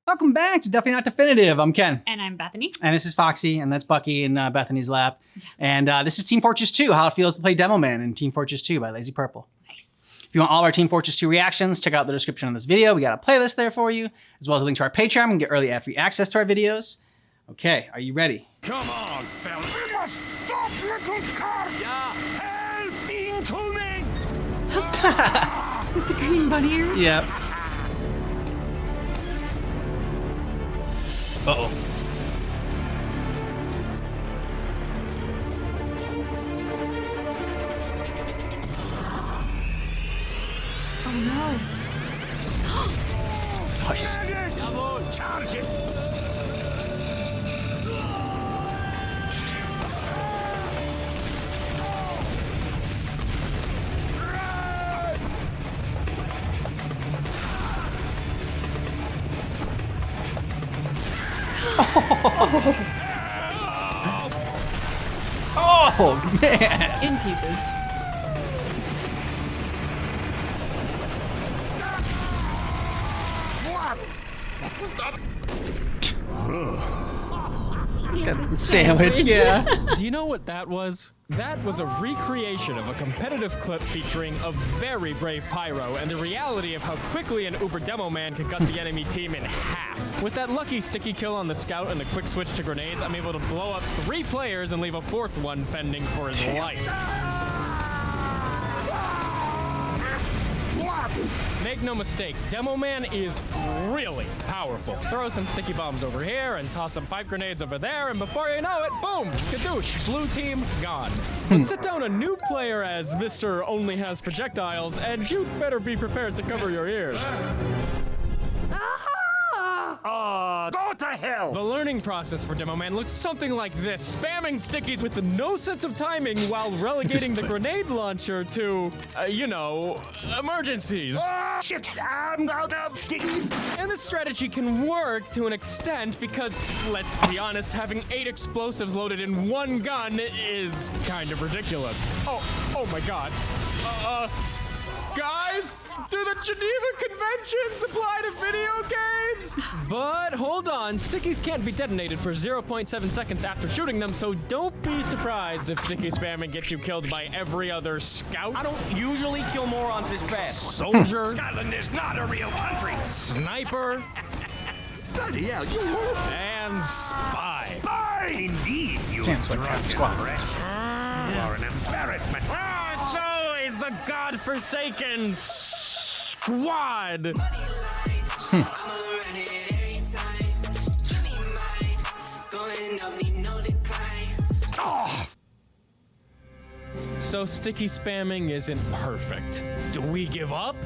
Welcome back to Definitely Not Definitive. I'm Ken. And I'm Bethany. And this is Foxy, and that's Bucky in Bethany's lap. And this is Team Fortress 2, how it feels to play Demoman in Team Fortress 2 by Lazy Purple. Nice. If you want all of our Team Fortress 2 reactions, check out the description of this video. We got a playlist there for you, as well as a link to our Patreon and get early ad-free access to our videos. Okay, are you ready? Come on, fellas. We must stop little car. Yeah. Help incoming. With the green bunny ears? Yep. Uh-oh. Oh no. Nice. Charge it. Oh, man. In pieces. What? What was that? Got the sandwich, yeah. Do you know what that was? That was a recreation of a competitive clip featuring a very brave Pyro and the reality of how quickly an Uber Demoman can cut the enemy team in half. With that lucky sticky kill on the scout and the quick switch to grenades, I'm able to blow up 3 players and leave a 4th one fending for his life. Make no mistake, Demoman is really powerful. Throw some sticky bombs over here and toss some pipe grenades over there, and before you know it, boom, skadoosh, blue team gone. But sit down a new player as Mr. Only Has Projectiles, and you'd better be prepared to cover your ears. Go to hell. The learning process for Demoman looks something like this, spamming stickies with no sense of timing while relegating the grenade launcher to, you know, emergencies. Shit, I'm out of stickies. And this strategy can work to an extent because, let's be honest, having 8 explosives loaded in one gun is kind of ridiculous. Oh my god. Guys, do the Geneva Conventions apply to video games? But hold on, stickies can't be detonated for 0.7 seconds after shooting them, so don't be surprised if sticky spamming gets you killed by every other scout. I don't usually kill morons this fast. Soldier. Scotland is not a real country. Sniper. Bloody hell, you wolf. And spy. Indeed, you Seems like drunken squad. wretch. You are an embarrassment. So is the godforsaken squad. So sticky spamming isn't perfect. Do we give up?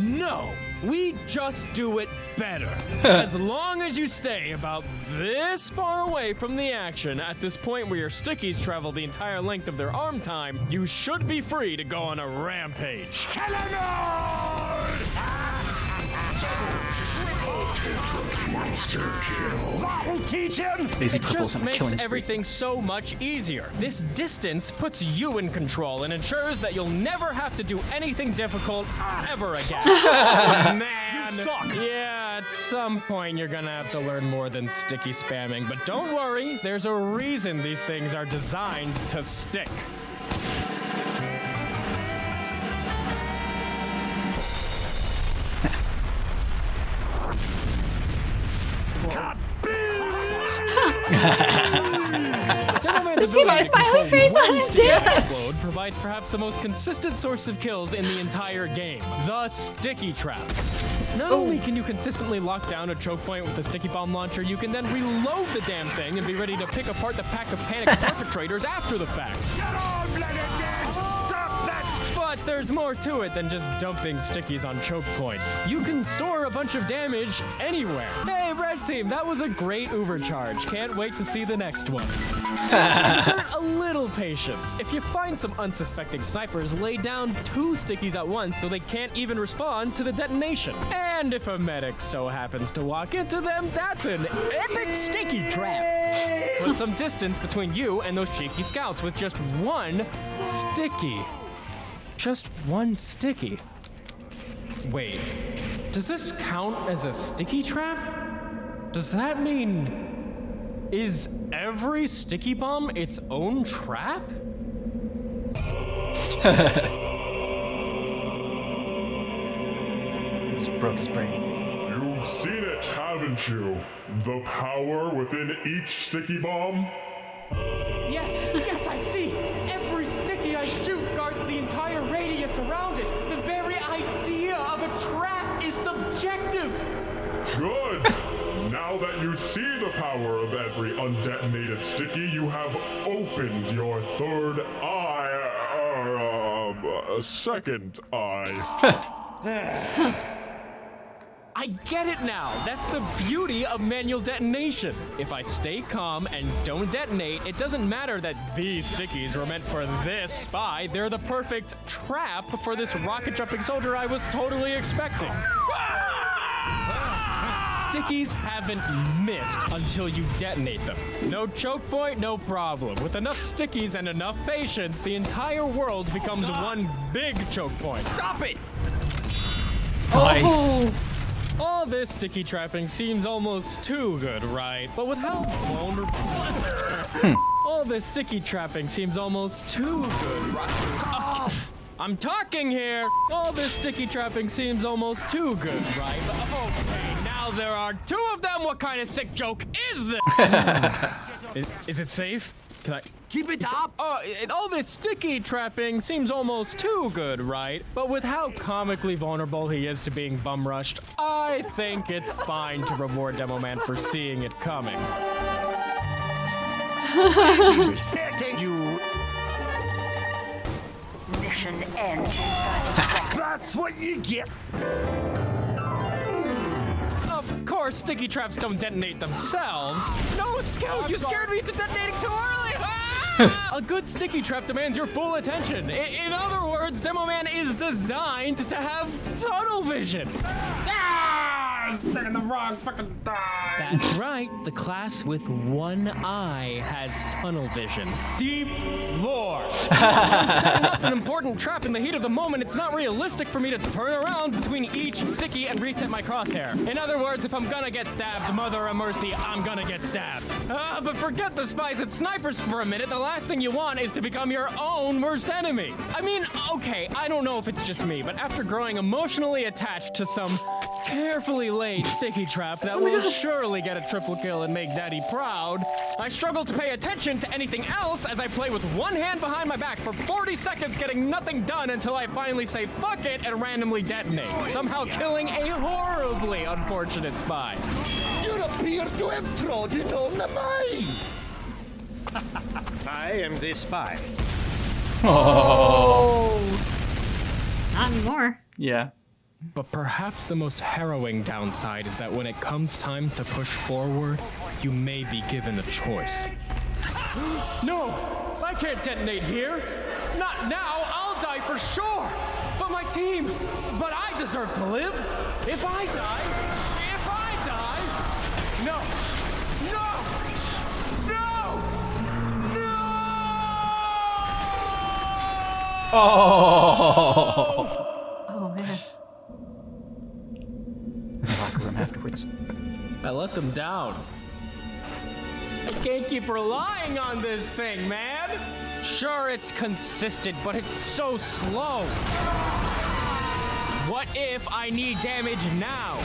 No, we just do it better. As long as you stay about this far away from the action at this point where your stickies travel the entire length of their arm time, you should be free to go on a rampage. That'll teach him. Lazy It Purple's just on a killing makes spree. everything so much easier. This distance puts you in control and ensures that you'll never have to do anything difficult ever again. Man, You suck. Yeah, at some point you're gonna have to learn more than sticky spamming, but don't worry, there's a reason these things are designed to stick. Demoman's See my ability to control smiley face when on his stickies dick? explode provides perhaps the most consistent source of kills in the entire game, the sticky trap. Not only can you consistently lock down a choke point with a sticky bomb launcher, you can then reload the damn thing and be ready to pick apart the pack of panicked perpetrators after the fact. Get on, bloody dead. Stop that. But there's more to it than just dumping stickies on choke points. You can store a bunch of damage anywhere. Hey, Red Team, that was a great overcharge. Can't wait to see the next one. Exert a little patience. If you find some unsuspecting snipers, lay down 2 stickies at once so they can't even respond to the detonation. And if a medic so happens to walk into them, that's an epic sticky trap. Put some distance between you and those cheeky scouts with just 1 sticky. Just 1 sticky. Wait, does this count as a sticky trap? Does that mean... Is every sticky bomb its own trap? Just broke his brain. You've seen it, haven't you? The power within each sticky bomb? Yes, I see. Every sticky I shoot guards the entire radius around it. The very idea of a trap is subjective. Good! Now that you see the power of every undetonated sticky, you have opened your third eye, second eye. I get it now. That's the beauty of manual detonation. If I stay calm and don't detonate, it doesn't matter that these stickies were meant for this spy. They're the perfect trap for this rocket jumping soldier I was totally expecting. Stickies haven't missed until you detonate them. No choke point, no problem. With enough stickies and enough patience, the entire world becomes one big choke point. Stop it! Nice. All this sticky trapping seems almost too good, right? But with how vulnerable... All this sticky trapping seems almost too good, right? I'm talking here! All this sticky trapping seems almost too good, right? Okay, now there are two of them! What kind of sick joke is this? Is it safe? Can I... Keep it up! All this sticky trapping seems almost too good, right? But with how comically vulnerable he is to being bum rushed, I think it's fine to reward Demoman for seeing it coming. Thank you. Mission ends. That's what you get. Of course, sticky traps don't detonate themselves. No, Scout, you scared me into detonating too early! A good sticky trap demands your full attention. In other words, Demoman is designed to have tunnel vision. Taking the wrong fucking die. That's right. The class with one eye has tunnel vision. Deep lore. I'm setting up an important trap in the heat of the moment. It's not realistic for me to turn around between each sticky and reset my crosshair. In other words, if I'm gonna get stabbed, mother of mercy, I'm gonna get stabbed. But forget the spies and snipers for a minute. The last thing you want is to become your own worst enemy. I mean, okay, I don't know if it's just me, but after growing emotionally attached to some carefully laid sticky trap that will surely get a triple kill and make Daddy proud, I struggle to pay attention to anything else as I play with one hand behind my back for 40 seconds, getting nothing done until I finally say fuck it and randomly detonate, somehow killing a horribly unfortunate spy. You appear to have trodden on the mine. I am the spy. Oh. Not anymore. Yeah. But perhaps the most harrowing downside is that when it comes time to push forward, you may be given a choice. No! I can't detonate here! Not now! I'll die for sure! But my team! But I deserve to live! If I die! No! No! No! No! Oh. Oh, man. Locker room afterwards. I let them down. I can't keep relying on this thing, man! Sure, it's consistent, but it's so slow. What if I need damage now?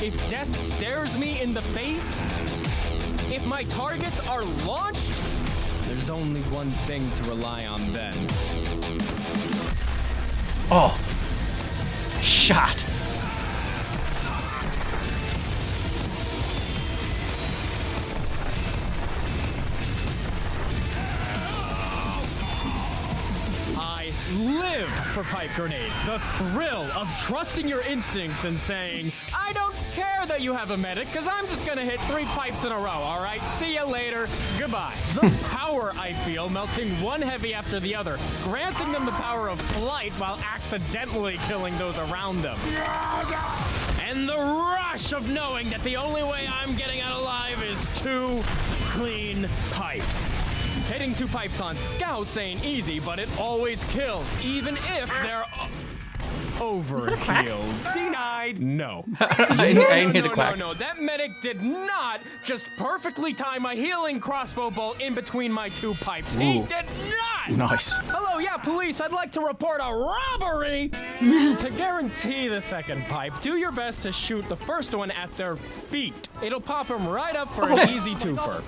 If death stares me in the face? If my targets are launched? There's only one thing to rely on then. Oh. Shot. I live for pipe grenades. The thrill of trusting your instincts and saying, I don't care that you have a medic, because I'm just gonna hit 3 pipes in a row, all right? See you later. Goodbye. The power I feel melting one heavy after the other, granting them the power of flight while accidentally killing those around them. And the rush of knowing that the only way I'm getting out alive is 2 clean pipes. Hitting 2 pipes on scouts ain't easy, but it always kills, even if they're... overhealed. Denied. No. I didn't hear the quack. No, that medic did not just perfectly time a healing crossbow bolt in between my 2 pipes. He Ooh. did not! Nice. Hello, yeah, police, I'd like to report a robbery! To guarantee the second pipe, do your best to shoot the first one at their feet. It'll pop them right up for an easy twofer.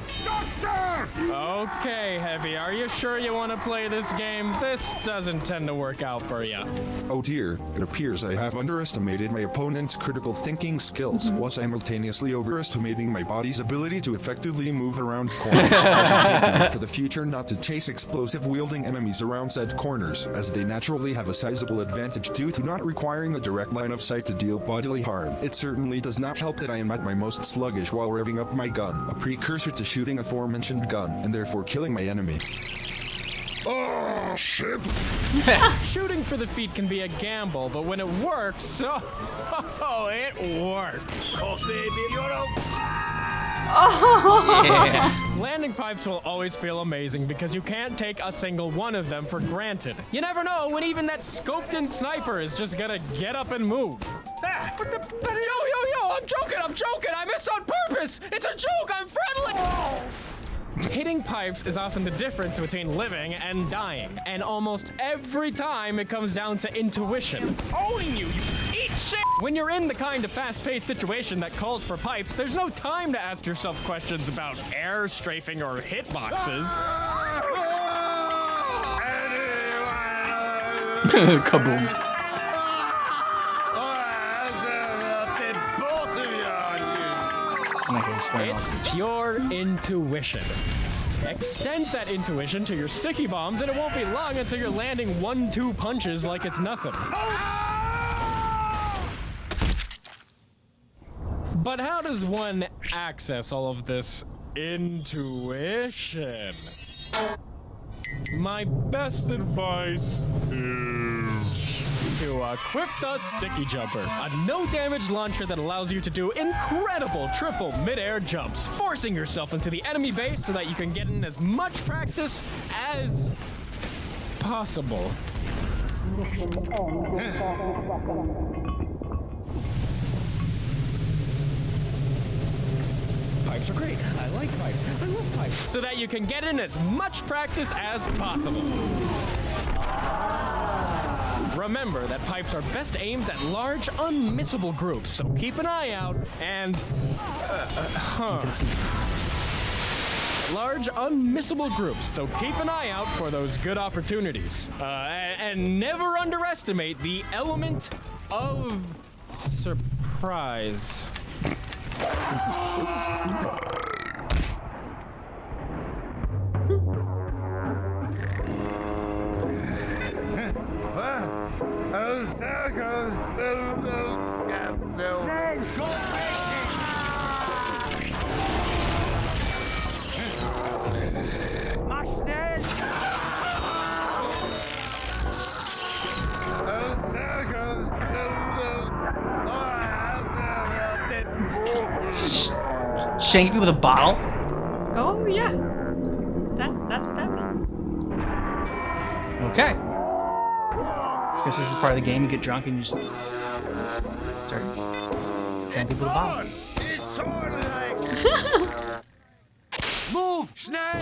Okay, Heavy, are you sure you want to play this game? This doesn't tend to work out for you. Oh dear, it appears I have underestimated my opponent's critical thinking skills while simultaneously overestimating my body's ability to effectively move around corners. I should take note for the future not to chase explosive-wielding enemies around said corners, as they naturally have a sizable advantage due to not requiring a direct line of sight to deal bodily harm. It certainly does not help that I am at my most sluggish while revving up my gun, a precursor to shooting aforementioned gun, and therefore killing my enemy. Oh, shit. Shooting for the feet can be a gamble, but when it works, oh, it works. Yeah. Landing pipes will always feel amazing because you can't take a single one of them for granted. You never know when even that scoped-in sniper is just gonna get up and move. Yo, I'm joking, I missed on purpose! It's a joke, I'm friendly! Hitting pipes is often the difference between living and dying, and almost every time it comes down to intuition. Owning you eat shit! When you're in the kind of fast-paced situation that calls for pipes, there's no time to ask yourself questions about air strafing or hitboxes. Kaboom. It's pure intuition. Extends that intuition to your sticky bombs, and it won't be long until you're landing 1-2 punches like it's nothing. But how does one access all of this intuition? My best advice is to equip the Sticky Jumper, a no-damage launcher that allows you to do incredible triple mid-air jumps, forcing yourself into the enemy base so that you can get in as much practice as possible. Pipes are great. I like pipes. I love pipes. So that you can get in as much practice as possible. Remember that pipes are best aimed at large, unmissable groups, so keep an eye out and... Large, unmissable groups, so keep an eye out for those good opportunities. And never underestimate the element of surprise. Shanking people with a bottle? Oh, yeah. That's what's happening. Okay. I guess this is part of the game. You get drunk and you just start shanking people with a bottle. Move, Snake!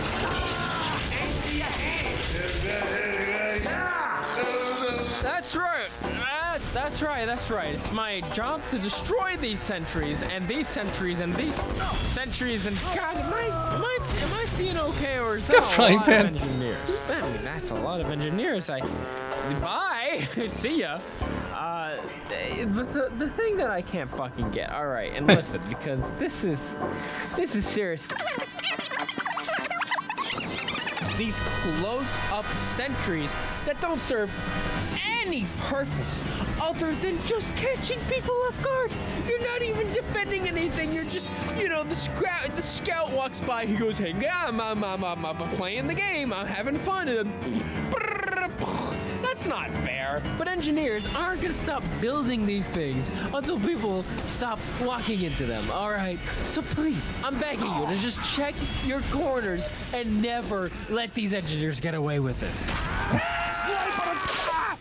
That's right. That's right. It's my job to destroy these sentries, and these sentries, and these sentries, and God, am I seeing okay, or is that a lot of engineers? I mean, that's a lot of engineers. Bye. See ya. The thing that I can't fucking get. All right, and listen, because this is serious. These close-up sentries that don't serve any purpose other than just catching people off guard. You're not even defending anything. You're just, the scout walks by. He goes, "Hey, I'm playing the game. I'm having fun." And that's not fair. But engineers aren't gonna stop building these things until people stop walking into them. All right. So please, I'm begging you to just check your corners and never let these engineers get away with this.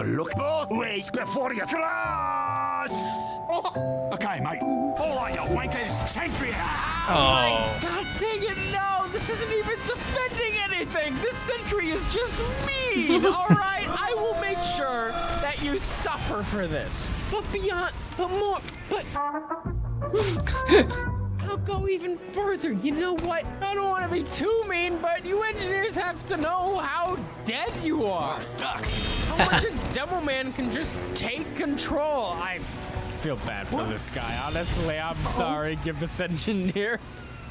Look both ways before you cross! Okay, mate. All right, you wankers. Sentry out! Oh. God dang it, no! This isn't even defending anything! This sentry is just mean! Alright, I will make sure that you suffer for this. But I'll go even further. You know what? I don't want to be too mean, but you engineers have to know how dead you are. How much a Demoman can just take control. I feel bad for this guy, honestly. I'm sorry, give this engineer.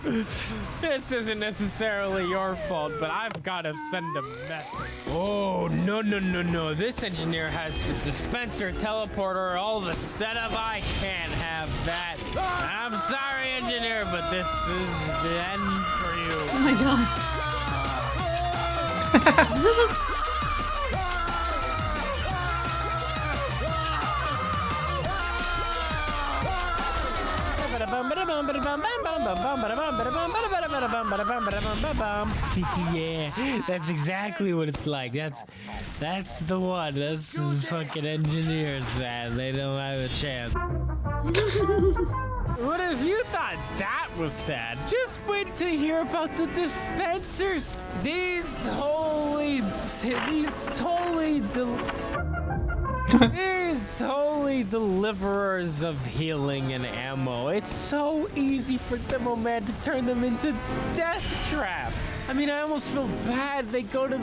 This isn't necessarily your fault, but I've got to send a message. Oh, no. This engineer has the dispenser, teleporter, all the setup. I can't have that. I'm sorry, engineer, but this is the end for you. Oh my god. Yeah, that's exactly what it's like. That's the one. That's fucking engineers, man. They don't have a chance. What if you thought that was sad? Just wait to hear about the dispensers. These holy deliverers of healing and ammo. It's so easy for Demoman to turn them into death traps. I mean, I almost feel bad. They go to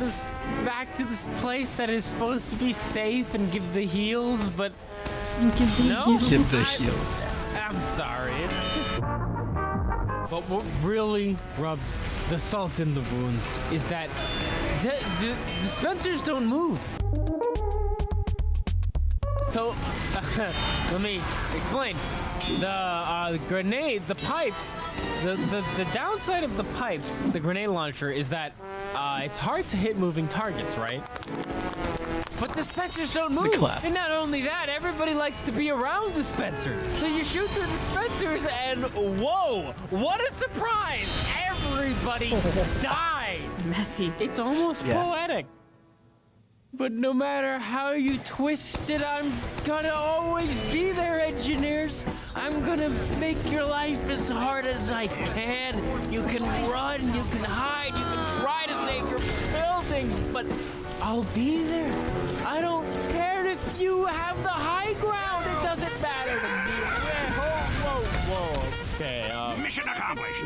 back to this place that is supposed to be safe and give the heals, but no. Give the heals. I'm sorry. It's just. But what really rubs the salt in the wounds is that dispensers don't move. So, let me explain. The grenade, the pipes, the downside of the pipes, the grenade launcher, is that it's hard to hit moving targets, right? But dispensers don't move. And not only that, everybody likes to be around dispensers. So you shoot the dispensers and whoa, what a surprise! Everybody dies. Messy. It's almost poetic. But no matter how you twist it, I'm gonna always be there, engineers. I'm gonna make your life as hard as I can. You can run, you can hide, you can try to save your buildings, but I'll be there. I don't care if you have the high ground. It doesn't matter to me. Whoa. Okay, Mission accomplished.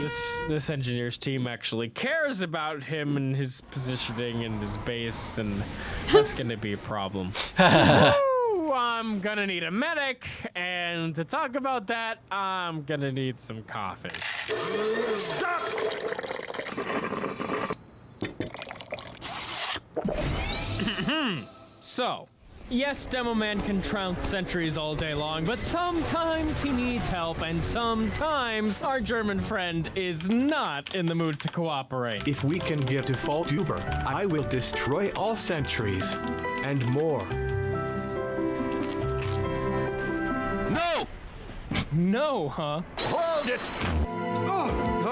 This engineer's team actually cares about him and his positioning and his base, and that's gonna be a problem. Woo, I'm gonna need a medic, and to talk about that, I'm gonna need some coffee. Stop! So, yes, Demoman can trounce sentries all day long, but sometimes he needs help, and sometimes our German friend is not in the mood to cooperate. If we can get to Fault Uber, I will destroy all sentries and more. No! No, huh? Hold it!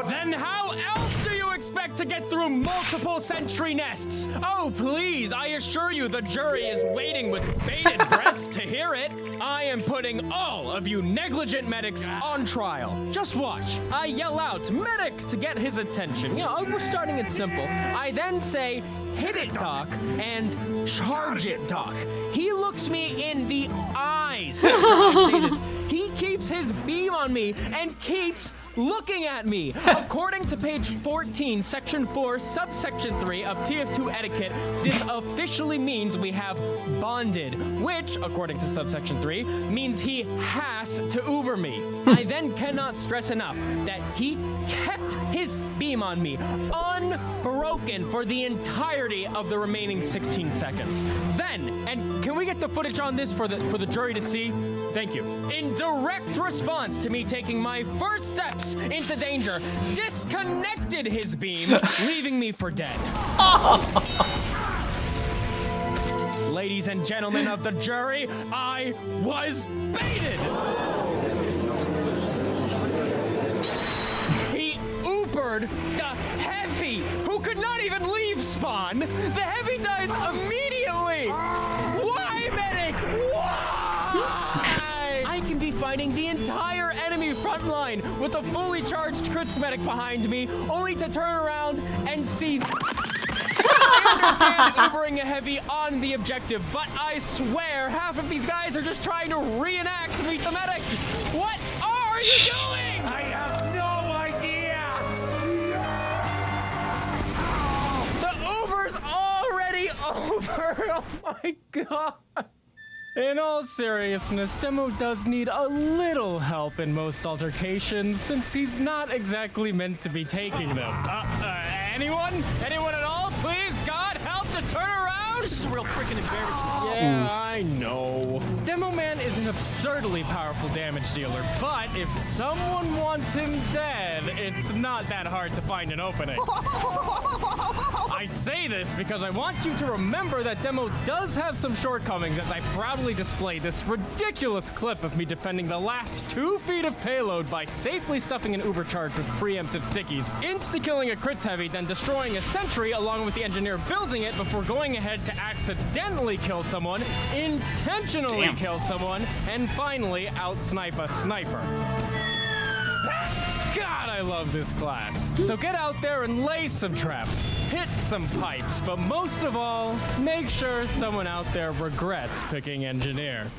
Then how else do you expect to get through multiple sentry nests? Oh, please, I assure you the jury is waiting with bated breath to hear it. I am putting all of you negligent medics on trial. Just watch. I yell out, medic, to get his attention. You know, we're starting it simple. I then say, hit it, Doc, and charge it, Doc. He looks me in the eyes after I say this. He keeps his beam on me and keeps looking at me. According to page 14, section 4, subsection 3 of TF2 etiquette, this officially means we have bonded, which, according to subsection 3, means he has to Uber me. I then cannot stress enough that he kept his beam on me unbroken for the entirety of the remaining 16 seconds. Then, and can we get the footage on this for the jury to see? Thank you. In direct response to me taking my first steps into danger, disconnected his beam, leaving me for dead. Ladies and gentlemen of the jury, I was baited. He Ubered the Heavy, who could not even leave spawn. The Heavy dies immediately. Why, man? fighting the entire enemy front line with a fully charged crits medic behind me, only to turn around and see. I understand Ubering a heavy on the objective, but I swear half of these guys are just trying to reenact Meet the Medic. What are you doing? I have no idea! The Uber's already over. Oh my god. In all seriousness, Demo does need a little help in most altercations, since he's not exactly meant to be taking them. Anyone? Anyone at all? Please, God, help to turn around! This is a real freaking embarrassment. Yeah, I know. Demoman is an absurdly powerful damage dealer, but if someone wants him dead, it's not that hard to find an opening. I say this because I want you to remember that Demo does have some shortcomings, as I proudly display this ridiculous clip of me defending the last 2 feet of payload by safely stuffing an Uber charge with preemptive stickies, insta-killing a crits heavy, then destroying a sentry along with the engineer building it before going ahead to accidentally kill someone, intentionally kill someone, and finally out-snipe a sniper. God, I love this class. So get out there and lay some traps, hit some pipes, but most of all, make sure someone out there regrets picking engineer.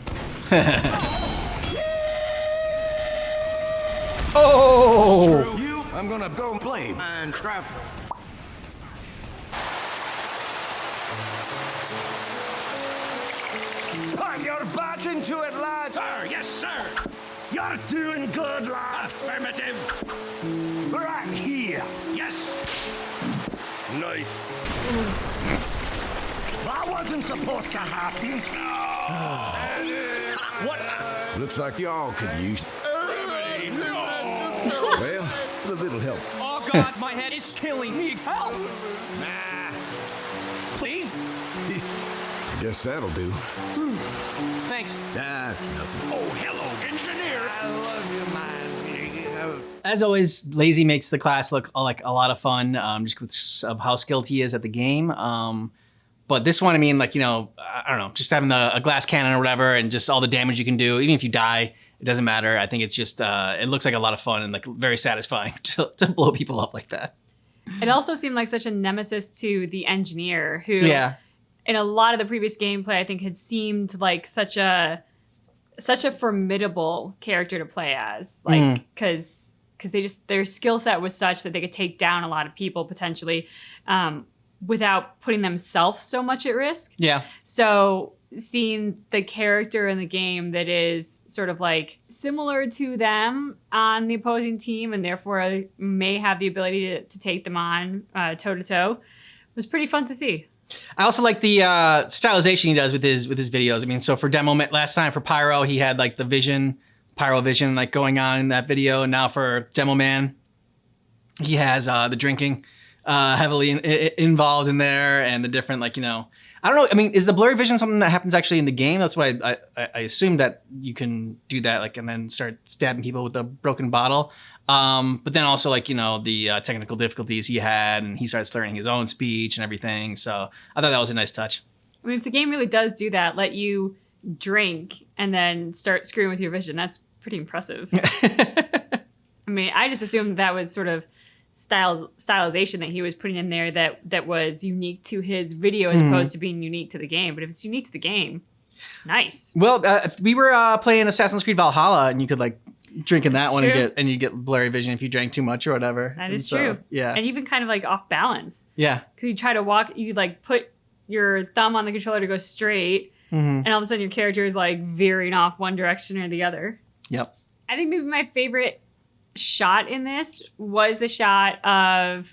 Oh! Screw you! I'm gonna go play Minecraft. You're back into it, lad! Sir, yes, sir! You're doing good, lad! Affirmative! Right here! Yes! Nice. That wasn't supposed to happen! What? Looks like y'all could use... Well, a little help. Oh God, my head is killing me. Help! Nah. Please? Guess that'll do. Thanks. That's nothing. Oh, hello, engineer! I love you, man. As always, Lazy makes the class look like a lot of fun, just because of how skilled he is at the game. But this one, I mean, like, you know, I don't know, just having a glass cannon or whatever, and just all the damage you can do, even if you die, it doesn't matter. I think it's just, it looks like a lot of fun and like very satisfying to blow people up like that. It also seemed like such a nemesis to the engineer, who, Yeah. in a lot of the previous gameplay, I think had seemed like such a formidable character to play as, like, because they just, their skill set was such that they could take down a lot of people potentially, without putting themselves so much at risk. Yeah. So seeing the character in the game that is sort of like similar to them on the opposing team and therefore may have the ability to take them on toe to toe was pretty fun to see. I also like the stylization he does with his videos. I mean, so for Demoman, last time for Pyro, he had like the Pyro vision like going on in that video. And now for Demoman, he has the drinking heavily involved in there, and the different, like, you know, I don't know. I mean, is the blurry vision something that happens actually in the game? That's what I assume that you can do that, like, and then start stabbing people with a broken bottle. But then also, like, you know, the technical difficulties he had, and he starts learning his own speech and everything. So I thought that was a nice touch. I mean, if the game really does do that, let you drink and then start screwing with your vision, that's pretty impressive. I mean, I just assumed that was sort of stylization that he was putting in there that was unique to his video as opposed to being unique to the game. But if it's unique to the game, nice. Well, we were playing Assassin's Creed Valhalla, and you could like drink in that one and you get blurry vision if you drank too much or whatever. That is true. Yeah. And even kind of like off balance. Yeah. Because you try to walk, you like put your thumb on the controller to go straight, and all of a sudden your character is like veering off one direction or the other. Yep. I think maybe my favorite shot in this was the shot of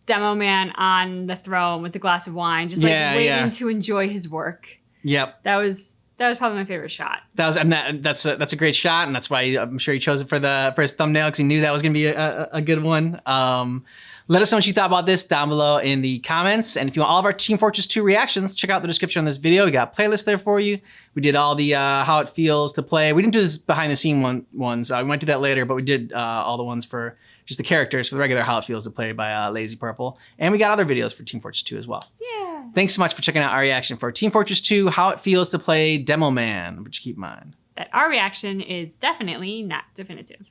Demoman on the throne with the glass of wine, just like waiting to enjoy his work. Yep. That was probably my favorite shot. That's a great shot, and that's why I'm sure he chose it for his thumbnail, because he knew that was gonna be a good one. Let us know what you thought about this down below in the comments. And if you want all of our Team Fortress 2 reactions, check out the description on this video. We got a playlist there for you. We did all the how it feels to play. We didn't do this behind the scene ones. We might do that later, but we did all the ones for just the characters for the regular how it feels to play by Lazy Purple. And we got other videos for Team Fortress 2 as well. Yeah. Thanks so much for checking out our reaction for Team Fortress 2, how it feels to play Demoman, which keep in mind. that our reaction is definitely not definitive.